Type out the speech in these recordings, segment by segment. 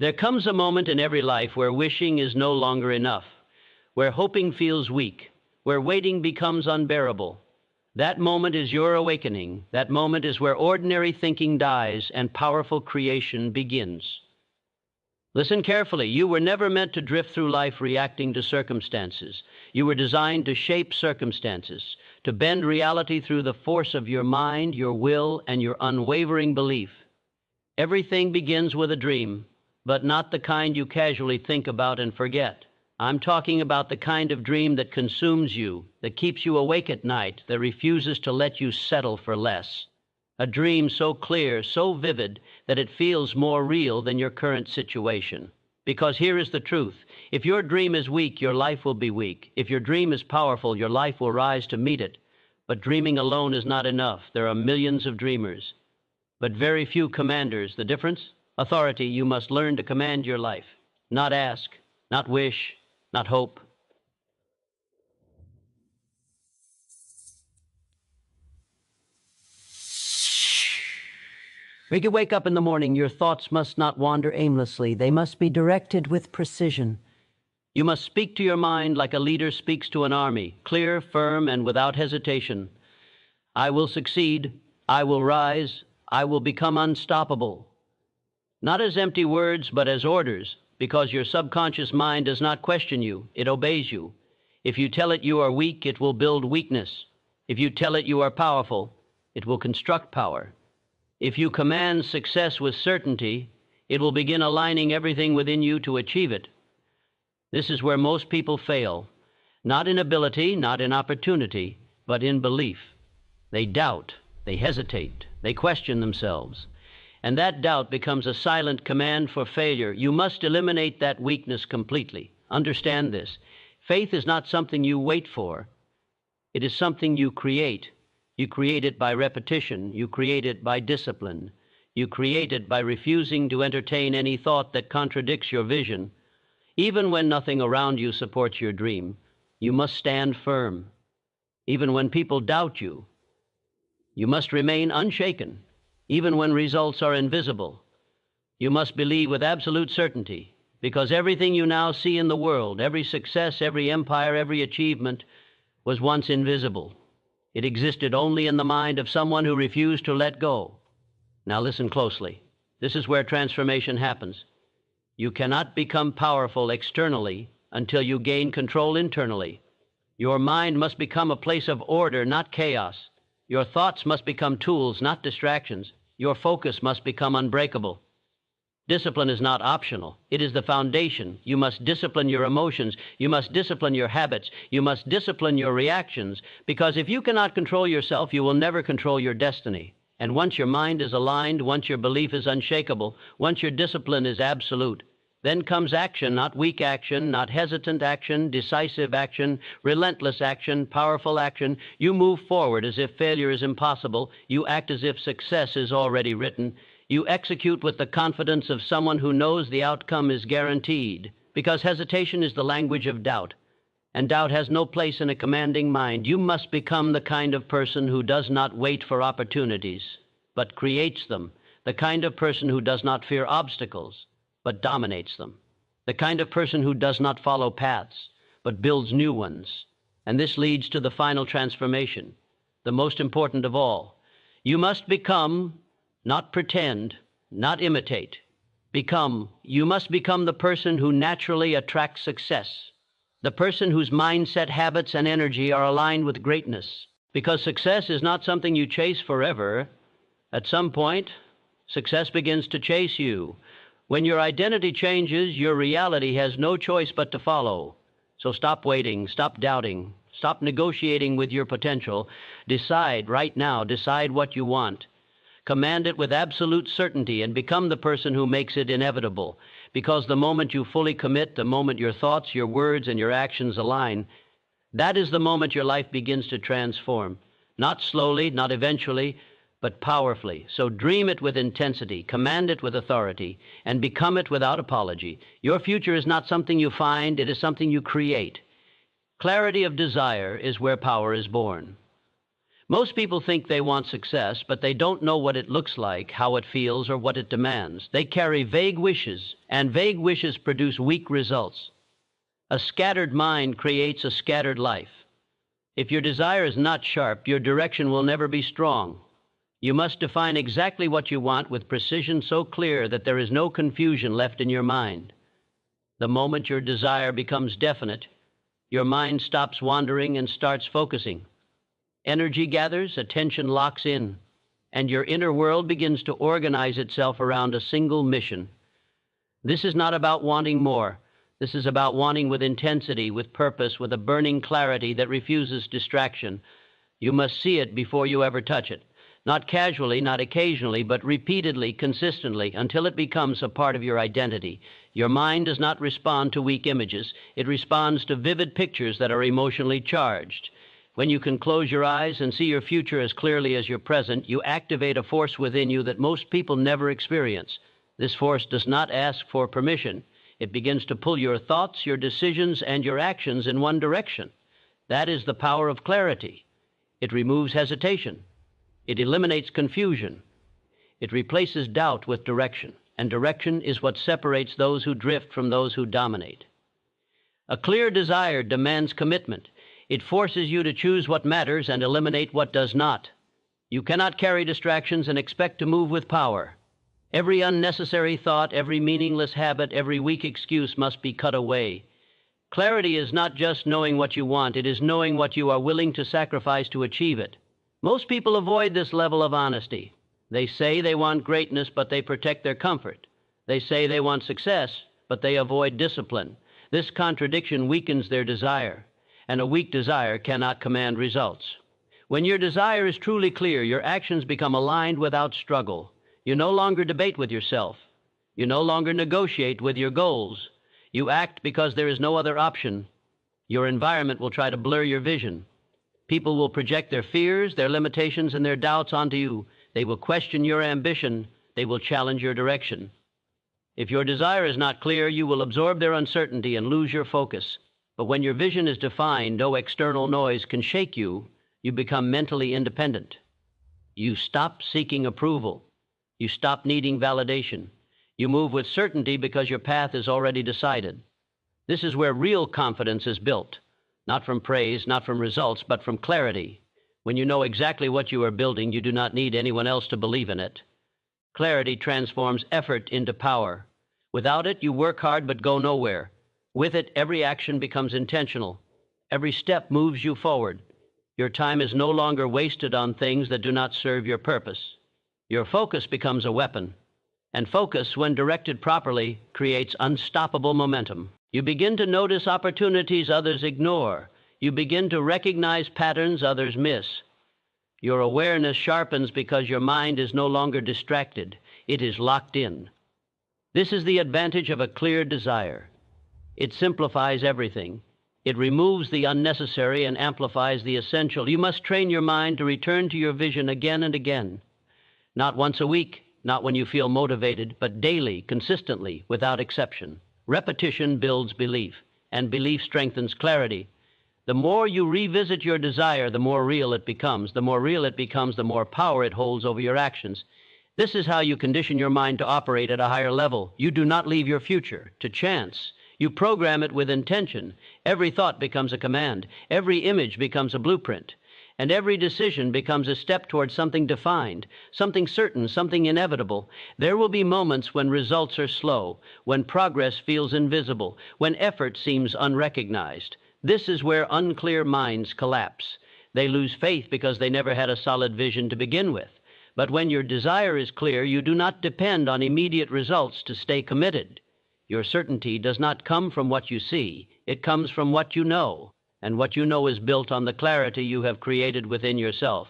There comes a moment in every life where wishing is no longer enough, where hoping feels weak, where waiting becomes unbearable. That moment is your awakening. That moment is where ordinary thinking dies and powerful creation begins. Listen carefully. You were never meant to drift through life reacting to circumstances. You were designed to shape circumstances, to bend reality through the force of your mind, your will, and your unwavering belief. Everything begins with a dream, but not the kind you casually think about and forget. I'm talking about the kind of dream that consumes you, that keeps you awake at night, that refuses to let you settle for less. A dream so clear, so vivid, that it feels more real than your current situation. Because here is the truth. If your dream is weak, your life will be weak. If your dream is powerful, your life will rise to meet it. But dreaming alone is not enough. There are millions of dreamers, but very few commanders. The difference? Authority. You must learn to command your life. Not ask, not wish, not hope. When you wake up in the morning, your thoughts must not wander aimlessly. They must be directed with precision. You must speak to your mind like a leader speaks to an army, clear, firm, and without hesitation. I will succeed. I will rise. I will become unstoppable. Not as empty words, but as orders, because your subconscious mind does not question you. It obeys you. If you tell it you are weak, it will build weakness. If you tell it you are powerful, it will construct power. If you command success with certainty, it will begin aligning everything within you to achieve it. This is where most people fail, not in ability, not in opportunity, but in belief. They doubt, they hesitate, they question themselves. And that doubt becomes a silent command for failure. You must eliminate that weakness completely. Understand this. Faith is not something you wait for. It is something you create. You create it by repetition. You create it by discipline. You create it by refusing to entertain any thought that contradicts your vision. Even when nothing around you supports your dream, you must stand firm. Even when people doubt you, you must remain unshaken. Even when results are invisible, you must believe with absolute certainty, because everything you now see in the world, every success, every empire, every achievement, was once invisible. It existed only in the mind of someone who refused to let go. Now listen closely. This is where transformation happens. You cannot become powerful externally until you gain control internally. Your mind must become a place of order, not chaos. Your thoughts must become tools, not distractions. Your focus must become unbreakable. Discipline is not optional. It is the foundation. You must discipline your emotions. You must discipline your habits. You must discipline your reactions, because if you cannot control yourself, you will never control your destiny. And once your mind is aligned, once your belief is unshakable, once your discipline is absolute, then comes action, not weak action, not hesitant action, decisive action, relentless action, powerful action. You move forward as if failure is impossible. You act as if success is already written. You execute with the confidence of someone who knows the outcome is guaranteed, because hesitation is the language of doubt, and doubt has no place in a commanding mind. You must become the kind of person who does not wait for opportunities, but creates them, the kind of person who does not fear obstacles, but dominates them, the kind of person who does not follow paths, but builds new ones. And this leads to the final transformation, the most important of all. You must become, not pretend, not imitate. You must become the person who naturally attracts success, the person whose mindset, habits, and energy are aligned with greatness. Because success is not something you chase forever. At some point, success begins to chase you. When your identity changes, your reality has no choice but to follow. So stop waiting, stop doubting, stop negotiating with your potential. Decide right now, decide what you want. Command it with absolute certainty and become the person who makes it inevitable. Because the moment you fully commit, the moment your thoughts, your words, and your actions align, that is the moment your life begins to transform. Not slowly, not eventually, but powerfully. So dream it with intensity, command it with authority, and become it without apology. Your future is not something you find, it is something you create. Clarity of desire is where power is born. Most people think they want success, but they don't know what it looks like, how it feels, or what it demands. They carry vague wishes, and vague wishes produce weak results. A scattered mind creates a scattered life. If your desire is not sharp, your direction will never be strong. You must define exactly what you want with precision so clear that there is no confusion left in your mind. The moment your desire becomes definite, your mind stops wandering and starts focusing. Energy gathers, attention locks in, and your inner world begins to organize itself around a single mission. This is not about wanting more. This is about wanting with intensity, with purpose, with a burning clarity that refuses distraction. You must see it before you ever touch it. Not casually, not occasionally, but repeatedly, consistently, until it becomes a part of your identity. Your mind does not respond to weak images. It responds to vivid pictures that are emotionally charged. When you can close your eyes and see your future as clearly as your present, you activate a force within you that most people never experience. This force does not ask for permission. It begins to pull your thoughts, your decisions, and your actions in one direction. That is the power of clarity. It removes hesitation. It eliminates confusion. It replaces doubt with direction, and direction is what separates those who drift from those who dominate. A clear desire demands commitment. It forces you to choose what matters and eliminate what does not. You cannot carry distractions and expect to move with power. Every unnecessary thought, every meaningless habit, every weak excuse must be cut away. Clarity is not just knowing what you want, it is knowing what you are willing to sacrifice to achieve it. Most people avoid this level of honesty. They say they want greatness, but they protect their comfort. They say they want success, but they avoid discipline. This contradiction weakens their desire, and a weak desire cannot command results. When your desire is truly clear, your actions become aligned without struggle. You no longer debate with yourself. You no longer negotiate with your goals. You act because there is no other option. Your environment will try to blur your vision. People will project their fears, their limitations, and their doubts onto you. They will question your ambition. They will challenge your direction. If your desire is not clear, you will absorb their uncertainty and lose your focus. But when your vision is defined, no external noise can shake you. You become mentally independent. You stop seeking approval. You stop needing validation. You move with certainty because your path is already decided. This is where real confidence is built. Not from praise, not from results, but from clarity. When you know exactly what you are building, you do not need anyone else to believe in it. Clarity transforms effort into power. Without it, you work hard but go nowhere. With it, every action becomes intentional. Every step moves you forward. Your time is no longer wasted on things that do not serve your purpose. Your focus becomes a weapon. And focus, when directed properly, creates unstoppable momentum. You begin to notice opportunities others ignore. You begin to recognize patterns others miss. Your awareness sharpens because your mind is no longer distracted. It is locked in. This is the advantage of a clear desire. It simplifies everything. It removes the unnecessary and amplifies the essential. You must train your mind to return to your vision again and again. Not once a week, not when you feel motivated, but daily, consistently, without exception. Repetition builds belief, and belief strengthens clarity. The more you revisit your desire, the more real it becomes. The more real it becomes, the more power it holds over your actions. This is how you condition your mind to operate at a higher level. You do not leave your future to chance. You program it with intention. Every thought becomes a command. Every image becomes a blueprint. And every decision becomes a step towards something defined, something certain, something inevitable. There will be moments when results are slow, when progress feels invisible, when effort seems unrecognized. This is where unclear minds collapse. They lose faith because they never had a solid vision to begin with. But when your desire is clear, you do not depend on immediate results to stay committed. Your certainty does not come from what you see. It comes from what you know. And what you know is built on the clarity you have created within yourself.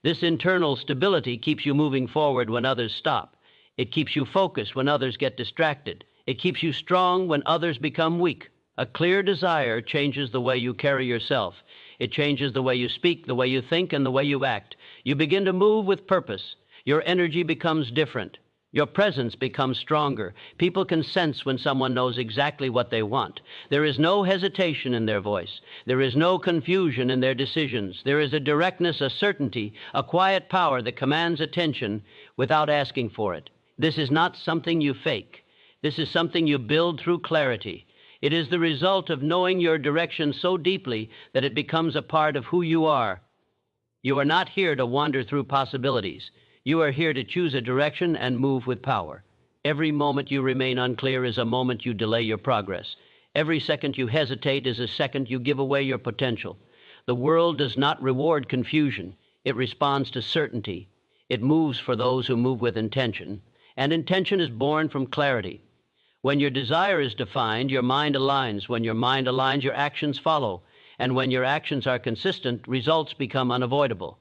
This internal stability keeps you moving forward when others stop. It keeps you focused when others get distracted. It keeps you strong when others become weak. A clear desire changes the way you carry yourself. It changes the way you speak, the way you think, and the way you act. You begin to move with purpose. Your energy becomes different. Your presence becomes stronger. People can sense when someone knows exactly what they want. There is no hesitation in their voice. There is no confusion in their decisions. There is a directness, a certainty, a quiet power that commands attention without asking for it. This is not something you fake. This is something you build through clarity. It is the result of knowing your direction so deeply that it becomes a part of who you are. You are not here to wander through possibilities. You are here to choose a direction and move with power. Every moment you remain unclear is a moment you delay your progress. Every second you hesitate is a second you give away your potential. The world does not reward confusion. It responds to certainty. It moves for those who move with intention. And intention is born from clarity. When your desire is defined, your mind aligns. When your mind aligns, your actions follow. And when your actions are consistent, results become unavoidable.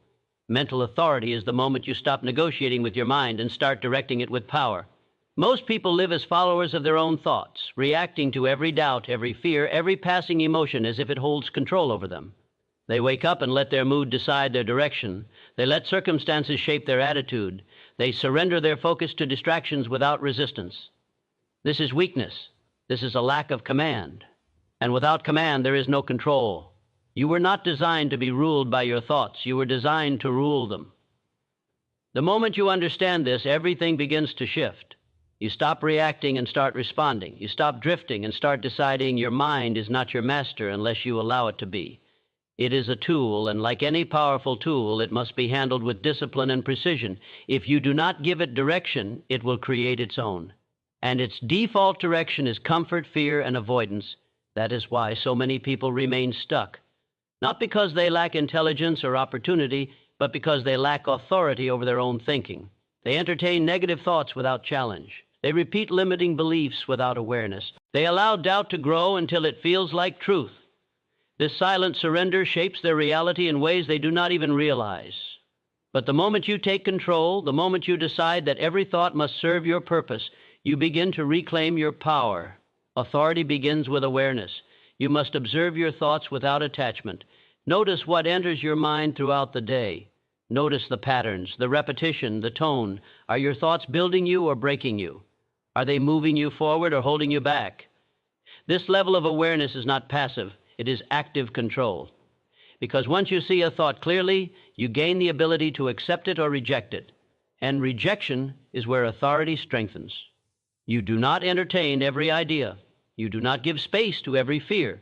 Mental authority is the moment you stop negotiating with your mind and start directing it with power. Most people live as followers of their own thoughts, reacting to every doubt, every fear, every passing emotion as if it holds control over them. They wake up and let their mood decide their direction. They let circumstances shape their attitude. They surrender their focus to distractions without resistance. This is weakness. This is a lack of command. And without command, there is no control. You were not designed to be ruled by your thoughts. You were designed to rule them. The moment you understand this, everything begins to shift. You stop reacting and start responding. You stop drifting and start deciding your mind is not your master unless you allow it to be. It is a tool, and like any powerful tool, it must be handled with discipline and precision. If you do not give it direction, it will create its own. And its default direction is comfort, fear, and avoidance. That is why so many people remain stuck. Not because they lack intelligence or opportunity, but because they lack authority over their own thinking. They entertain negative thoughts without challenge. They repeat limiting beliefs without awareness. They allow doubt to grow until it feels like truth. This silent surrender shapes their reality in ways they do not even realize. But the moment you take control, the moment you decide that every thought must serve your purpose, you begin to reclaim your power. Authority begins with awareness. You must observe your thoughts without attachment. Notice what enters your mind throughout the day. Notice the patterns, the repetition, the tone. Are your thoughts building you or breaking you? Are they moving you forward or holding you back? This level of awareness is not passive. It is active control. Because once you see a thought clearly, you gain the ability to accept it or reject it. And rejection is where authority strengthens. You do not entertain every idea. You do not give space to every fear.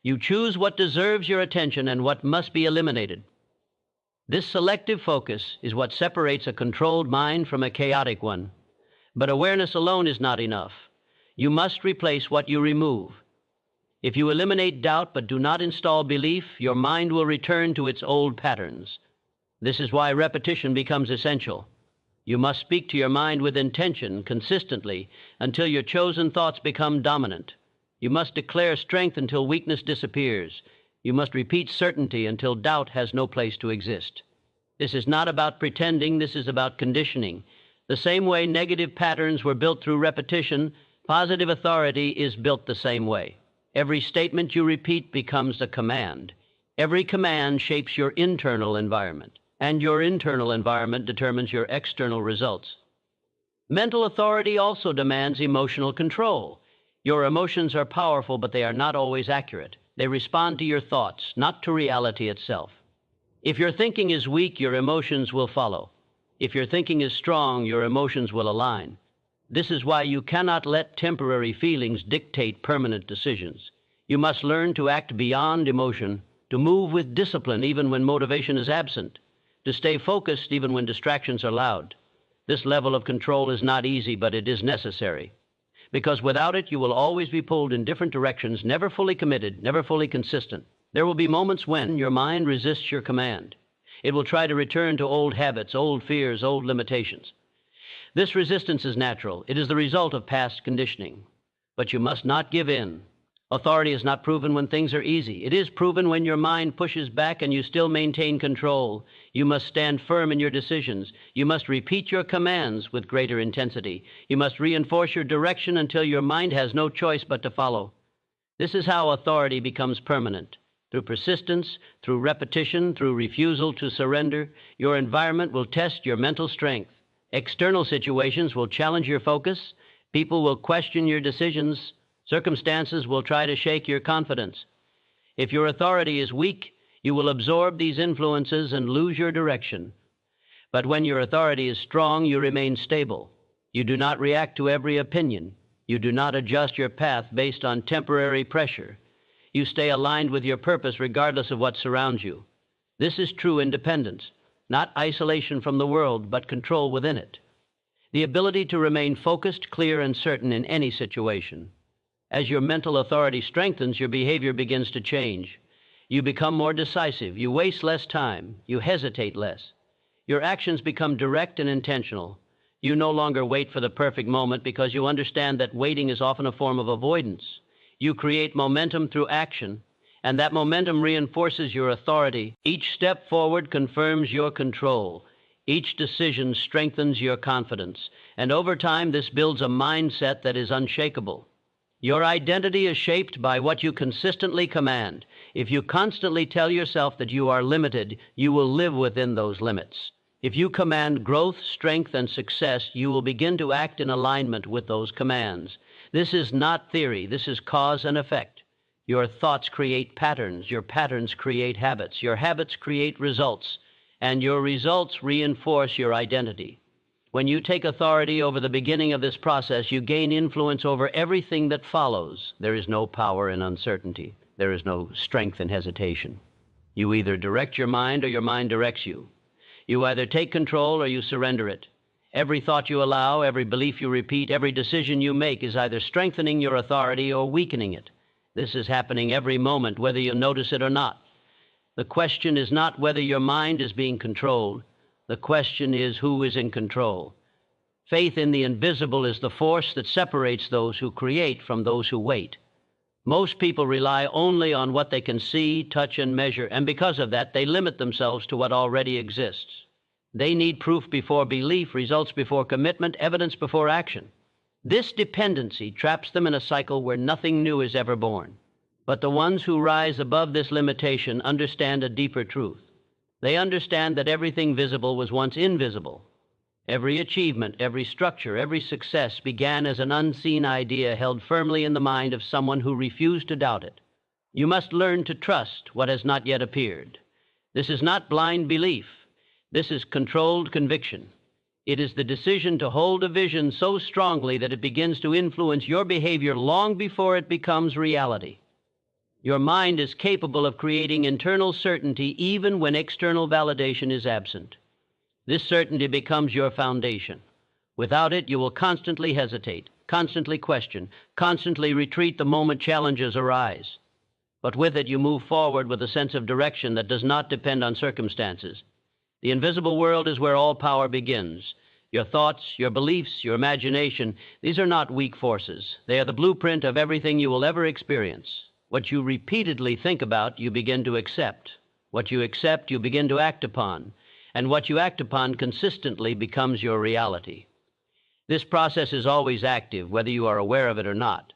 You choose what deserves your attention and what must be eliminated. This selective focus is what separates a controlled mind from a chaotic one. But awareness alone is not enough. You must replace what you remove. If you eliminate doubt but do not install belief, your mind will return to its old patterns. This is why repetition becomes essential. You must speak to your mind with intention consistently until your chosen thoughts become dominant. You must declare strength until weakness disappears. You must repeat certainty until doubt has no place to exist. This is not about pretending, this is about conditioning. The same way negative patterns were built through repetition, positive authority is built the same way. Every statement you repeat becomes a command. Every command shapes your internal environment, and your internal environment determines your external results. Mental authority also demands emotional control. Your emotions are powerful, but they are not always accurate. They respond to your thoughts, not to reality itself. If your thinking is weak, your emotions will follow. If your thinking is strong, your emotions will align. This is why you cannot let temporary feelings dictate permanent decisions. You must learn to act beyond emotion, to move with discipline even when motivation is absent, to stay focused even when distractions are loud. This level of control is not easy, but it is necessary. Because without it, you will always be pulled in different directions, never fully committed, never fully consistent. There will be moments when your mind resists your command. It will try to return to old habits, old fears, old limitations. This resistance is natural. It is the result of past conditioning. But you must not give in. Authority is not proven when things are easy. It is proven when your mind pushes back and you still maintain control. You must stand firm in your decisions. You must repeat your commands with greater intensity. You must reinforce your direction until your mind has no choice but to follow. This is how authority becomes permanent. Through persistence, through repetition, through refusal to surrender, your environment will test your mental strength. External situations will challenge your focus, people will question your decisions, circumstances will try to shake your confidence. If your authority is weak, you will absorb these influences and lose your direction. But when your authority is strong, you remain stable. You do not react to every opinion. You do not adjust your path based on temporary pressure. You stay aligned with your purpose regardless of what surrounds you. This is true independence, not isolation from the world, but control within it. The ability to remain focused, clear, and certain in any situation. As your mental authority strengthens, your behavior begins to change. You become more decisive. You waste less time. You hesitate less. Your actions become direct and intentional. You no longer wait for the perfect moment because you understand that waiting is often a form of avoidance. You create momentum through action, and that momentum reinforces your authority. Each step forward confirms your control. Each decision strengthens your confidence, and over time this builds a mindset that is unshakable. Your identity is shaped by what you consistently command. If you constantly tell yourself that you are limited, you will live within those limits. If you command growth, strength, and success, you will begin to act in alignment with those commands. This is not theory. This is cause and effect. Your thoughts create patterns. Your patterns create habits. Your habits create results. And your results reinforce your identity. When you take authority over the beginning of this process, you gain influence over everything that follows. There is no power in uncertainty. There is no strength in hesitation. You either direct your mind or your mind directs you. You either take control or you surrender it. Every thought you allow, every belief you repeat, every decision you make is either strengthening your authority or weakening it. This is happening every moment, whether you notice it or not. The question is not whether your mind is being controlled. The question is who is in control. Faith in the invisible is the force that separates those who create from those who wait. Most people rely only on what they can see, touch, and measure, and because of that, they limit themselves to what already exists. They need proof before belief, results before commitment, evidence before action. This dependency traps them in a cycle where nothing new is ever born. But the ones who rise above this limitation understand a deeper truth. They understand that everything visible was once invisible. Every achievement, every structure, every success began as an unseen idea held firmly in the mind of someone who refused to doubt it. You must learn to trust what has not yet appeared. This is not blind belief. This is controlled conviction. It is the decision to hold a vision so strongly that it begins to influence your behavior long before it becomes reality. Your mind is capable of creating internal certainty even when external validation is absent. This certainty becomes your foundation. Without it, you will constantly hesitate, constantly question, constantly retreat the moment challenges arise. But with it, you move forward with a sense of direction that does not depend on circumstances. The invisible world is where all power begins. Your thoughts, your beliefs, your imagination, these are not weak forces. They are the blueprint of everything you will ever experience. What you repeatedly think about, you begin to accept. What you accept, you begin to act upon. And what you act upon consistently becomes your reality. This process is always active, whether you are aware of it or not.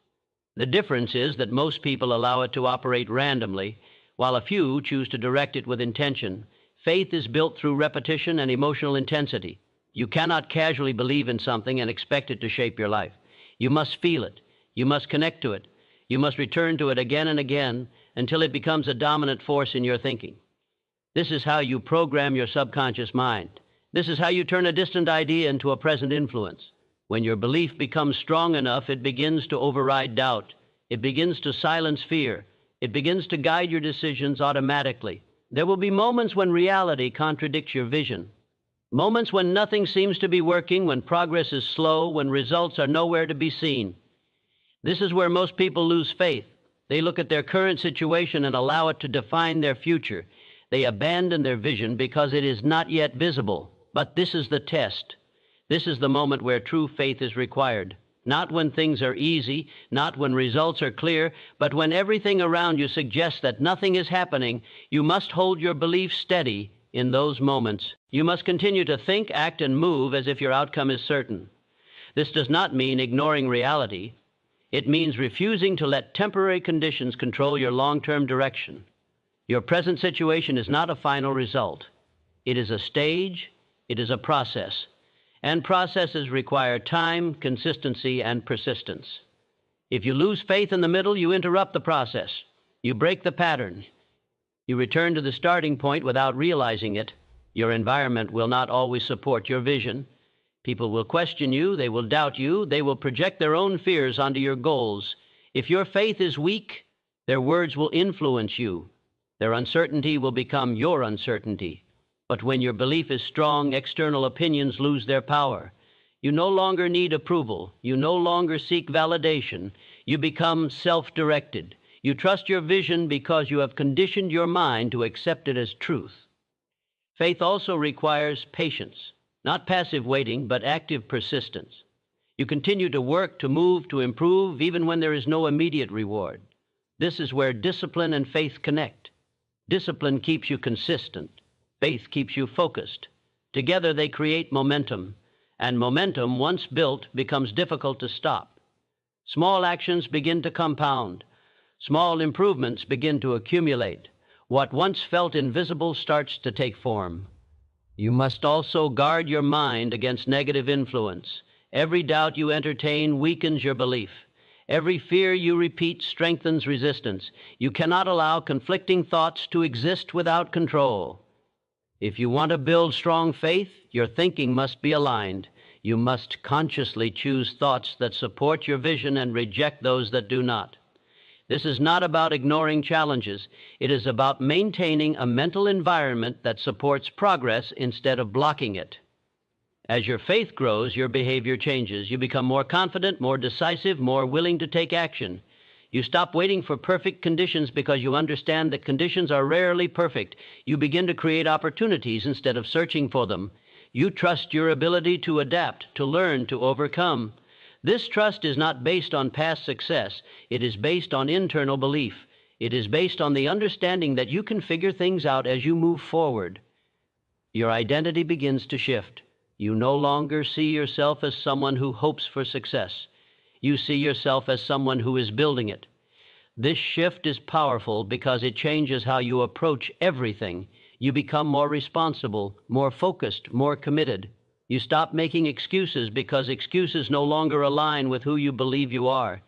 The difference is that most people allow it to operate randomly, while a few choose to direct it with intention. Faith is built through repetition and emotional intensity. You cannot casually believe in something and expect it to shape your life. You must feel it. You must connect to it. You must return to it again and again until it becomes a dominant force in your thinking. This is how you program your subconscious mind. This is how you turn a distant idea into a present influence. When your belief becomes strong enough, it begins to override doubt. It begins to silence fear. It begins to guide your decisions automatically. There will be moments when reality contradicts your vision. Moments when nothing seems to be working, when progress is slow, when results are nowhere to be seen. This is where most people lose faith. They look at their current situation and allow it to define their future. They abandon their vision because it is not yet visible. But this is the test. This is the moment where true faith is required. Not when things are easy, not when results are clear, but when everything around you suggests that nothing is happening. You must hold your belief steady in those moments. You must continue to think, act, and move as if your outcome is certain. This does not mean ignoring reality. It means refusing to let temporary conditions control your long-term direction. Your present situation is not a final result. It is a stage. It is a process. and processes require time, consistency, and persistence. If you lose faith in the middle, you interrupt the process. You break the pattern. You return to the starting point without realizing it. Your environment will not always support your vision. People will question you, they will doubt you, they will project their own fears onto your goals. If your faith is weak, their words will influence you. Their uncertainty will become your uncertainty. But when your belief is strong, external opinions lose their power. You no longer need approval. You no longer seek validation. You become self-directed. You trust your vision because you have conditioned your mind to accept it as truth. Faith also requires patience, not passive waiting, but active persistence. You continue to work, to move, to improve, even when there is no immediate reward. This is where discipline and faith connect. Discipline keeps you consistent. Faith keeps you focused. Together they create momentum, and momentum, once built, becomes difficult to stop. Small actions begin to compound. Small improvements begin to accumulate. What once felt invisible starts to take form. You must also guard your mind against negative influence. Every doubt you entertain weakens your belief. Every fear you repeat strengthens resistance. You cannot allow conflicting thoughts to exist without control. If you want to build strong faith, your thinking must be aligned. You must consciously choose thoughts that support your vision and reject those that do not. This is not about ignoring challenges. It is about maintaining a mental environment that supports progress instead of blocking it. As your faith grows, your behavior changes. You become more confident, more decisive, more willing to take action. You stop waiting for perfect conditions because you understand that conditions are rarely perfect. You begin to create opportunities instead of searching for them. You trust your ability to adapt, to learn, to overcome. This trust is not based on past success. It is based on internal belief. It is based on the understanding that you can figure things out as you move forward. Your identity begins to shift. You no longer see yourself as someone who hopes for success. You see yourself as someone who is building it. This shift is powerful because it changes how you approach everything. You become more responsible, more focused, more committed. You stop making excuses because excuses no longer align with who you believe you are.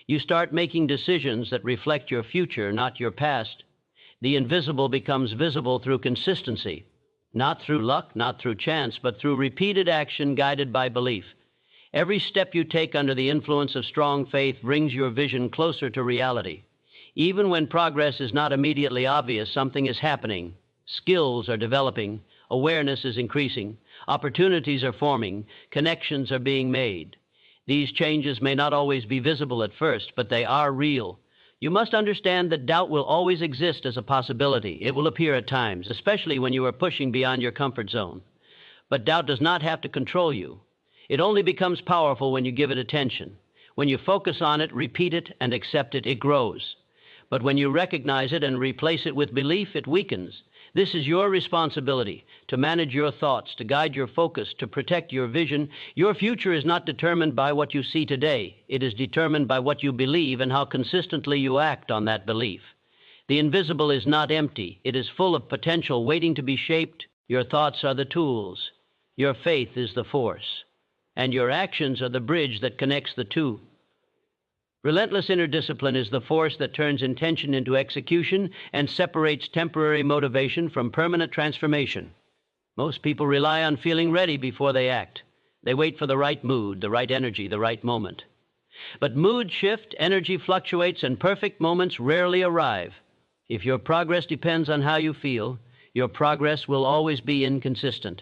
You start making decisions that reflect your future, not your past. The invisible becomes visible through consistency, not through luck, not through chance, but through repeated action guided by belief. Every step you take under the influence of strong faith brings your vision closer to reality. Even when progress is not immediately obvious, something is happening. Skills are developing, awareness is increasing, opportunities are forming, connections are being made. These changes may not always be visible at first, but they are real. You must understand that doubt will always exist as a possibility. It will appear at times, especially when you are pushing beyond your comfort zone. But doubt does not have to control you. It only becomes powerful when you give it attention. When you focus on it, repeat it, and accept it, it grows. But when you recognize it and replace it with belief, it weakens. This is your responsibility, to manage your thoughts, to guide your focus, to protect your vision. Your future is not determined by what you see today. It is determined by what you believe and how consistently you act on that belief. The invisible is not empty. It is full of potential waiting to be shaped. Your thoughts are the tools. Your faith is the force. And your actions are the bridge that connects the two. Relentless inner discipline is the force that turns intention into execution and separates temporary motivation from permanent transformation. Most people rely on feeling ready before they act. They wait for the right mood, the right energy, the right moment. But mood shift, energy fluctuates, and perfect moments rarely arrive. If your progress depends on how you feel, your progress will always be inconsistent.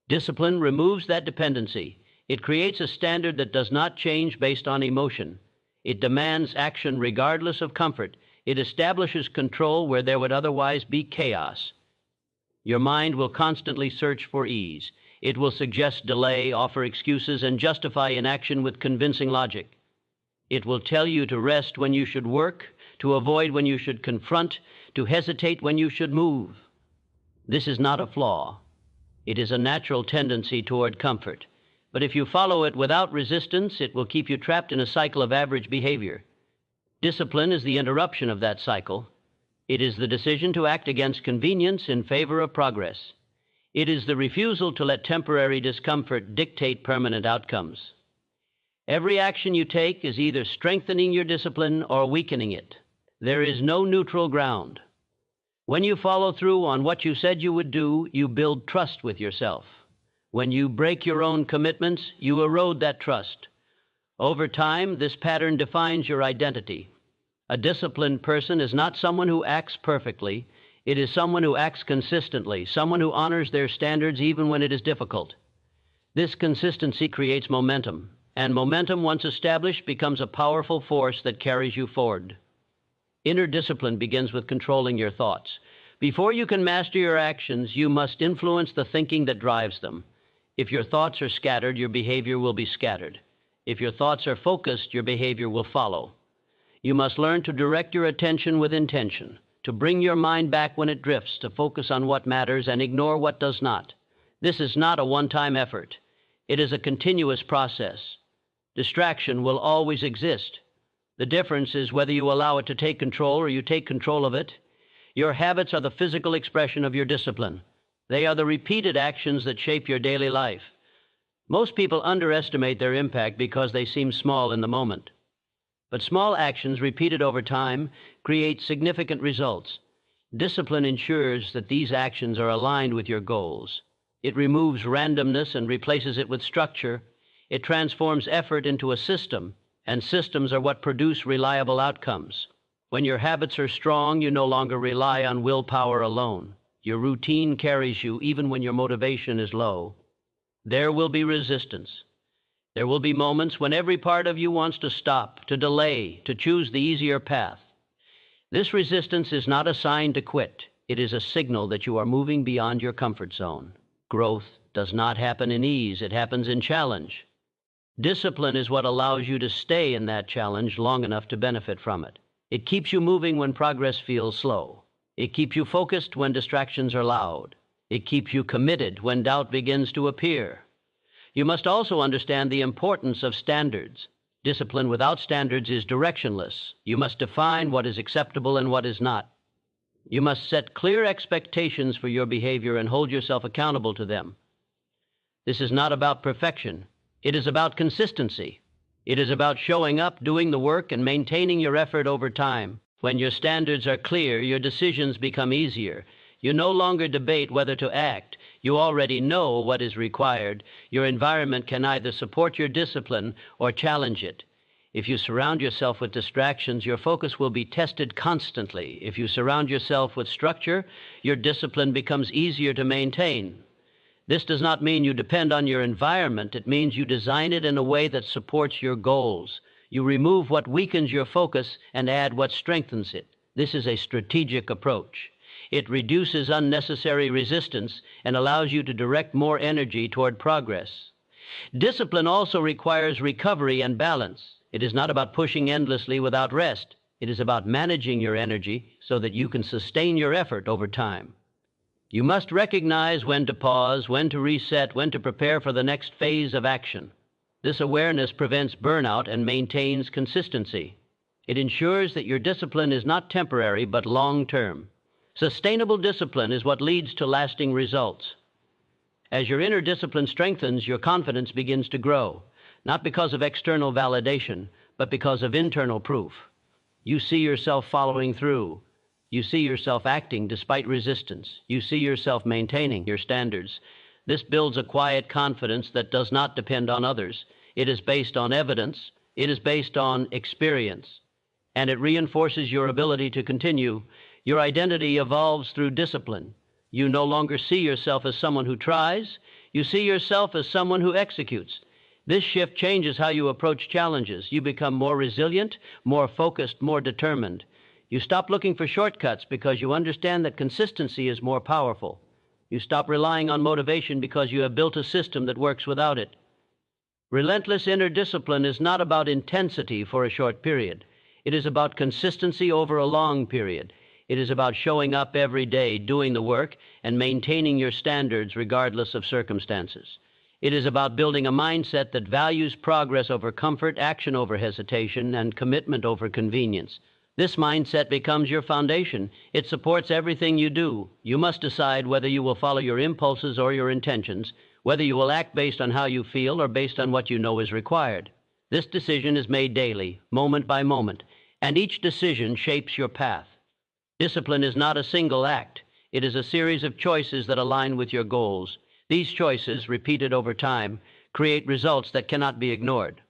Discipline removes that dependency. It creates a standard that does not change based on emotion. It demands action regardless of comfort. It establishes control where there would otherwise be chaos. Your mind will constantly search for ease. It will suggest delay, offer excuses, and justify inaction with convincing logic. It will tell you to rest when you should work, to avoid when you should confront, to hesitate when you should move. This is not a flaw. It is a natural tendency toward comfort. But if you follow it without resistance, it will keep you trapped in a cycle of average behavior. Discipline is the interruption of that cycle. It is the decision to act against convenience in favor of progress. It is the refusal to let temporary discomfort dictate permanent outcomes. Every action you take is either strengthening your discipline or weakening it. There is no neutral ground. When you follow through on what you said you would do, you build trust with yourself. When you break your own commitments, you erode that trust. Over time, this pattern defines your identity. A disciplined person is not someone who acts perfectly. It is someone who acts consistently, someone who honors their standards even when it is difficult. This consistency creates momentum, and momentum, once established, becomes a powerful force that carries you forward. Inner discipline begins with controlling your thoughts. Before you can master your actions, you must influence the thinking that drives them. If your thoughts are scattered, your behavior will be scattered. If your thoughts are focused, your behavior will follow. You must learn to direct your attention with intention, to bring your mind back when it drifts, to focus on what matters and ignore what does not. This is not a one-time effort. It is a continuous process. Distraction will always exist. The difference is whether you allow it to take control or you take control of it. Your habits are the physical expression of your discipline. They are the repeated actions that shape your daily life. Most people underestimate their impact because they seem small in the moment. But small actions repeated over time create significant results. Discipline ensures that these actions are aligned with your goals. It removes randomness and replaces it with structure. It transforms effort into a system, and systems are what produce reliable outcomes. When your habits are strong, you no longer rely on willpower alone. Your routine carries you even when your motivation is low. There will be resistance. There will be moments when every part of you wants to stop, to delay, to choose the easier path. This resistance is not a sign to quit. It is a signal that you are moving beyond your comfort zone. Growth does not happen in ease. It happens in challenge. Discipline is what allows you to stay in that challenge long enough to benefit from it. It keeps you moving when progress feels slow. It keeps you focused when distractions are loud. It keeps you committed when doubt begins to appear. You must also understand the importance of standards. Discipline without standards is directionless. You must define what is acceptable and what is not. You must set clear expectations for your behavior and hold yourself accountable to them. This is not about perfection. It is about consistency. It is about showing up, doing the work, and maintaining your effort over time. When your standards are clear, your decisions become easier. You no longer debate whether to act. You already know what is required. Your environment can either support your discipline or challenge it. If you surround yourself with distractions, your focus will be tested constantly. If you surround yourself with structure, your discipline becomes easier to maintain. This does not mean you depend on your environment. It means you design it in a way that supports your goals. You remove what weakens your focus and add what strengthens it. This is a strategic approach. It reduces unnecessary resistance and allows you to direct more energy toward progress. Discipline also requires recovery and balance. It is not about pushing endlessly without rest. It is about managing your energy so that you can sustain your effort over time. You must recognize when to pause, when to reset, when to prepare for the next phase of action. This awareness prevents burnout and maintains consistency. It ensures that your discipline is not temporary but long-term. Sustainable discipline is what leads to lasting results. As your inner discipline strengthens, your confidence begins to grow, not because of external validation, but because of internal proof. You see yourself following through. You see yourself acting despite resistance. You see yourself maintaining your standards. This builds a quiet confidence that does not depend on others. It is based on evidence. It is based on experience. And it reinforces your ability to continue. Your identity evolves through discipline. You no longer see yourself as someone who tries. You see yourself as someone who executes. This shift changes how you approach challenges. You become more resilient, more focused, more determined. You stop looking for shortcuts because you understand that consistency is more powerful. You stop relying on motivation because you have built a system that works without it. Relentless inner discipline is not about intensity for a short period. It is about consistency over a long period. It is about showing up every day, doing the work, and maintaining your standards regardless of circumstances. It is about building a mindset that values progress over comfort, action over hesitation, and commitment over convenience. This mindset becomes your foundation. It supports everything you do. You must decide whether you will follow your impulses or your intentions, whether you will act based on how you feel or based on what you know is required. This decision is made daily, moment by moment, and each decision shapes your path. Discipline is not a single act. It is a series of choices that align with your goals. These choices, repeated over time, create results that cannot be ignored.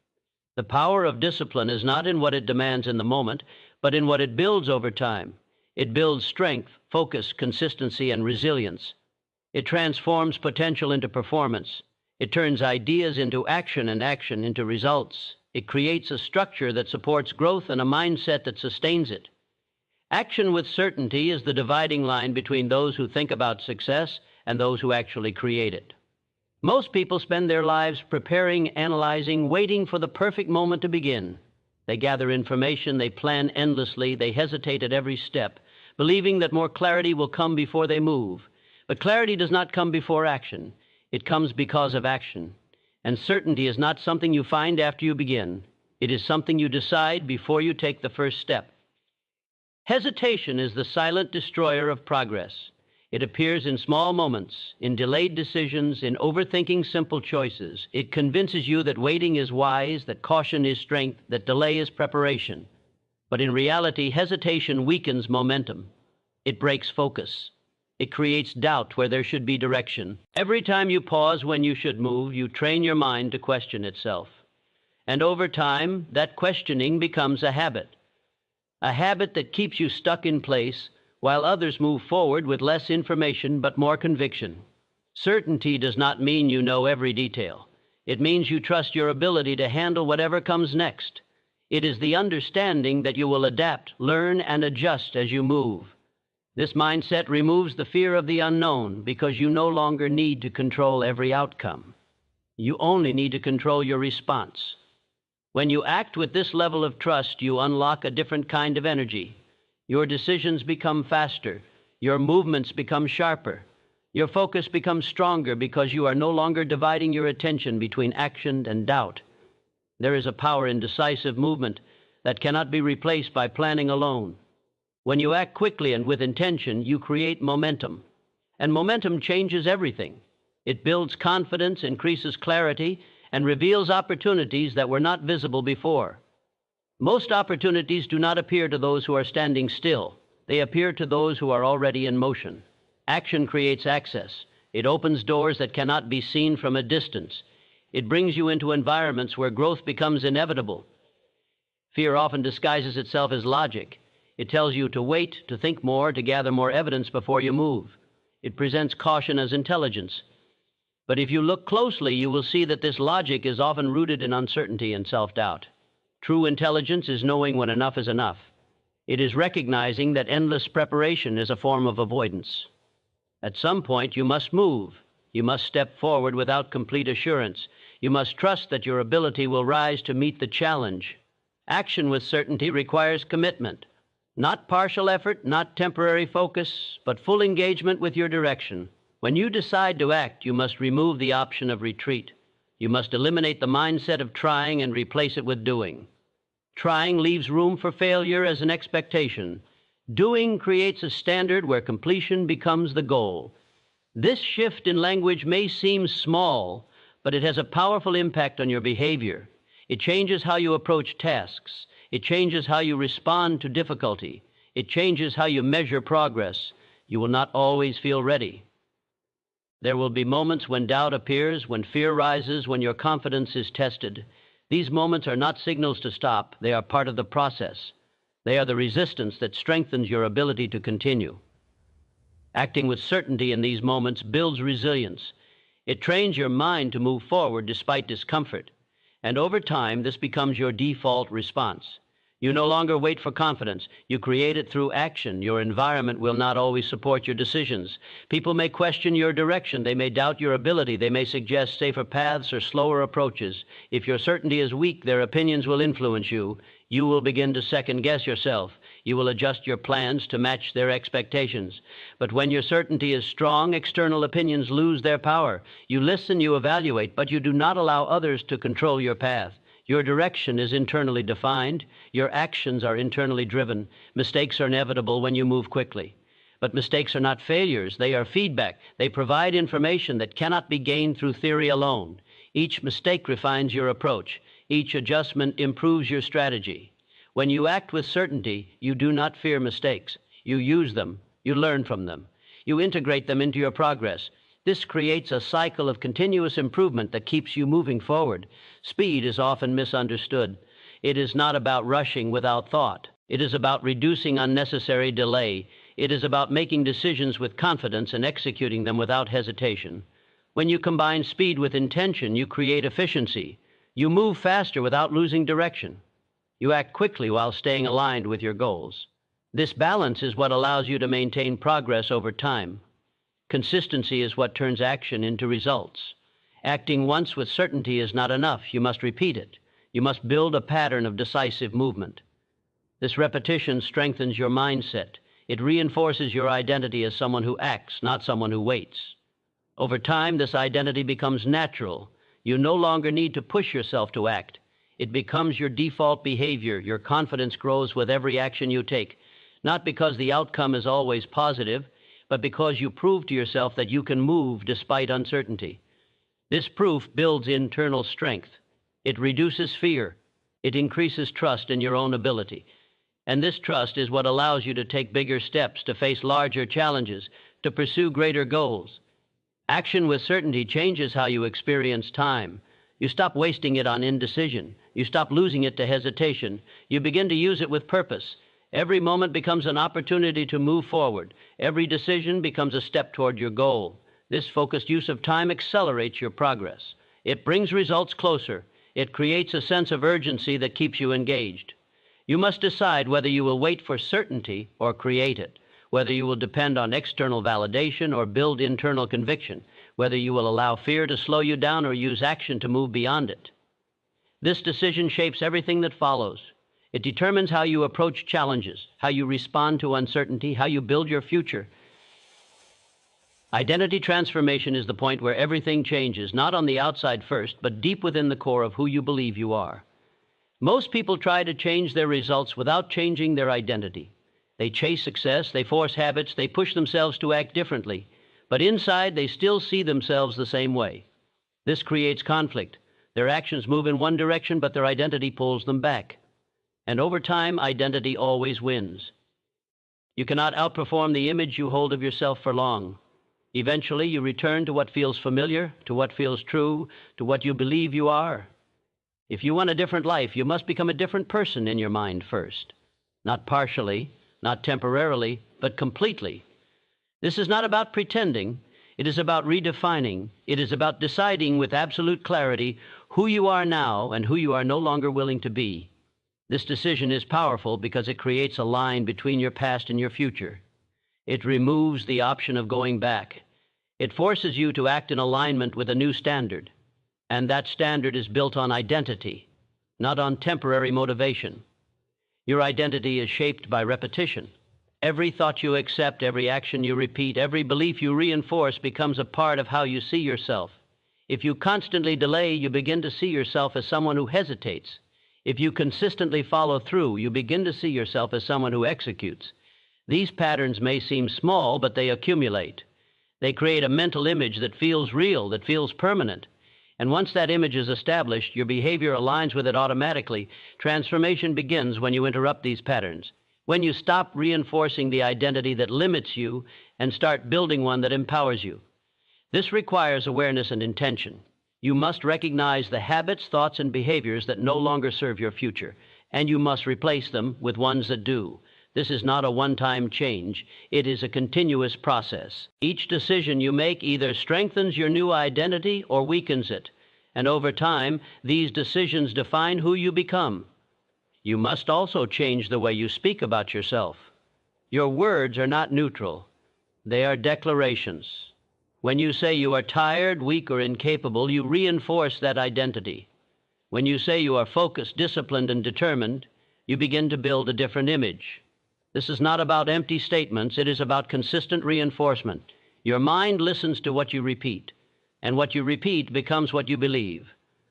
The power of discipline is not in what it demands in the moment, but in what it builds over time. It builds strength, focus, consistency, and resilience. It transforms potential into performance. It turns ideas into action and action into results. It creates a structure that supports growth and a mindset that sustains it. Action with certainty is the dividing line between those who think about success and those who actually create it. Most people spend their lives preparing, analyzing, waiting for the perfect moment to begin. They gather information, they plan endlessly, they hesitate at every step, believing that more clarity will come before they move. But clarity does not come before action. It comes because of action. And certainty is not something you find after you begin. It is something you decide before you take the first step. Hesitation is the silent destroyer of progress. It appears in small moments, in delayed decisions, in overthinking simple choices. It convinces you that waiting is wise, that caution is strength, that delay is preparation. But in reality, hesitation weakens momentum. It breaks focus. It creates doubt where there should be direction. Every time you pause when you should move, you train your mind to question itself. And over time, that questioning becomes a habit that keeps you stuck in place, while others move forward with less information but more conviction. Certainty does not mean you know every detail. It means you trust your ability to handle whatever comes next. It is the understanding that you will adapt, learn, and adjust as you move. This mindset removes the fear of the unknown because you no longer need to control every outcome. You only need to control your response. When you act with this level of trust, you unlock a different kind of energy. Your decisions become faster. Your movements become sharper. Your focus becomes stronger because you are no longer dividing your attention between action and doubt. There is a power in decisive movement that cannot be replaced by planning alone. When you act quickly and with intention, you create momentum. And momentum changes everything. It builds confidence, increases clarity, and reveals opportunities that were not visible before. Most opportunities do not appear to those who are standing still. They appear to those who are already in motion. Action creates access. It opens doors that cannot be seen from a distance. It brings you into environments where growth becomes inevitable. Fear often disguises itself as logic. It tells you to wait, to think more, to gather more evidence before you move. It presents caution as intelligence. But if you look closely, you will see that this logic is often rooted in uncertainty and self-doubt. True intelligence is knowing when enough is enough. It is recognizing that endless preparation is a form of avoidance. At some point, you must move. You must step forward without complete assurance. You must trust that your ability will rise to meet the challenge. Action with certainty requires commitment. Not partial effort, not temporary focus, but full engagement with your direction. When you decide to act, you must remove the option of retreat. You must eliminate the mindset of trying and replace it with doing. Trying leaves room for failure as an expectation. Doing creates a standard where completion becomes the goal. This shift in language may seem small, but it has a powerful impact on your behavior. It changes how you approach tasks. It changes how you respond to difficulty. It changes how you measure progress. You will not always feel ready. There will be moments when doubt appears, when fear rises, when your confidence is tested. These moments are not signals to stop. They are part of the process. They are the resistance that strengthens your ability to continue. Acting with certainty in these moments builds resilience. It trains your mind to move forward despite discomfort. And over time, this becomes your default response. You no longer wait for confidence. You create it through action. Your environment will not always support your decisions. People may question your direction. They may doubt your ability. They may suggest safer paths or slower approaches. If your certainty is weak, their opinions will influence you. You will begin to second-guess yourself. You will adjust your plans to match their expectations. But when your certainty is strong, external opinions lose their power. You listen, you evaluate, but you do not allow others to control your path. Your direction is internally defined. Your actions are internally driven. Mistakes are inevitable when you move quickly. But mistakes are not failures. They are feedback. They provide information that cannot be gained through theory alone. Each mistake refines your approach. Each adjustment improves your strategy. When you act with certainty, you do not fear mistakes. You use them. You learn from them. You integrate them into your progress. This creates a cycle of continuous improvement that keeps you moving forward. Speed is often misunderstood. It is not about rushing without thought. It is about reducing unnecessary delay. It is about making decisions with confidence and executing them without hesitation. When you combine speed with intention, you create efficiency. You move faster without losing direction. You act quickly while staying aligned with your goals. This balance is what allows you to maintain progress over time. Consistency is what turns action into results. Acting once with certainty is not enough. You must repeat it. You must build a pattern of decisive movement. This repetition strengthens your mindset. It reinforces your identity as someone who acts, not someone who waits. Over time, this identity becomes natural. You no longer need to push yourself to act. It becomes your default behavior. Your confidence grows with every action you take, not because the outcome is always positive, but because you prove to yourself that you can move despite uncertainty. This proof builds internal strength. It reduces fear. It increases trust in your own ability. And this trust is what allows you to take bigger steps, to face larger challenges, to pursue greater goals. Action with certainty changes how you experience time. You stop wasting it on indecision. You stop losing it to hesitation. You begin to use it with purpose. Every moment becomes an opportunity to move forward. Every decision becomes a step toward your goal. This focused use of time accelerates your progress. It brings results closer. It creates a sense of urgency that keeps you engaged. You must decide whether you will wait for certainty or create it, whether you will depend on external validation or build internal conviction, whether you will allow fear to slow you down or use action to move beyond it. This decision shapes everything that follows. It determines how you approach challenges, how you respond to uncertainty, how you build your future. Identity transformation is the point where everything changes, not on the outside first, but deep within the core of who you believe you are. Most people try to change their results without changing their identity. They chase success, they force habits, they push themselves to act differently, but inside they still see themselves the same way. This creates conflict. Their actions move in one direction, but their identity pulls them back. And over time, identity always wins. You cannot outperform the image you hold of yourself for long. Eventually, you return to what feels familiar, to what feels true, to what you believe you are. If you want a different life, you must become a different person in your mind first. Not partially, not temporarily, but completely. This is not about pretending. It is about redefining. It is about deciding with absolute clarity who you are now and who you are no longer willing to be. This decision is powerful because it creates a line between your past and your future. It removes the option of going back. It forces you to act in alignment with a new standard. And that standard is built on identity, not on temporary motivation. Your identity is shaped by repetition. Every thought you accept, every action you repeat, every belief you reinforce becomes a part of how you see yourself. If you constantly delay, you begin to see yourself as someone who hesitates. If you consistently follow through, you begin to see yourself as someone who executes. These patterns may seem small, but they accumulate. They create a mental image that feels real, that feels permanent. And once that image is established, your behavior aligns with it automatically. Transformation begins when you interrupt these patterns, when you stop reinforcing the identity that limits you and start building one that empowers you. This requires awareness and intention. You must recognize the habits, thoughts, and behaviors that no longer serve your future, and you must replace them with ones that do. This is not a one-time change. It is a continuous process. Each decision you make either strengthens your new identity or weakens it. And over time, these decisions define who you become. You must also change the way you speak about yourself. Your words are not neutral. They are declarations. When you say you are tired, weak, or incapable, you reinforce that identity. When you say you are focused, disciplined, and determined, you begin to build a different image. This is not about empty statements. It is about consistent reinforcement. Your mind listens to what you repeat, and what you repeat becomes what you believe.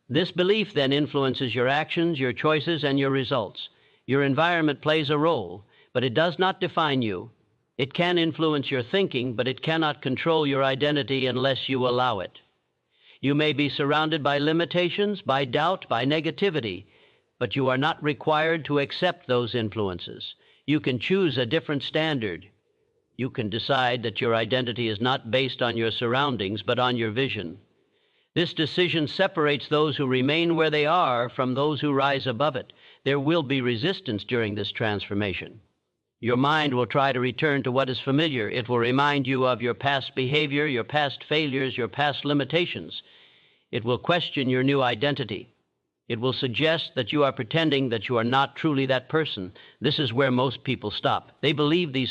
This belief then influences your actions, your choices, and your results. Your environment plays a role, but it does not define you. It can influence your thinking, but it cannot control your identity unless you allow it. You may be surrounded by limitations, by doubt, by negativity, but you are not required to accept those influences. You can choose a different standard. You can decide that your identity is not based on your surroundings, but on your vision. This decision separates those who remain where they are from those who rise above it. There will be resistance during this transformation. Your mind will try to return to what is familiar. It will remind you of your past behavior, your past failures, your past limitations. It will question your new identity. It will suggest that you are pretending that you are not truly that person. This is where most people stop. They believe these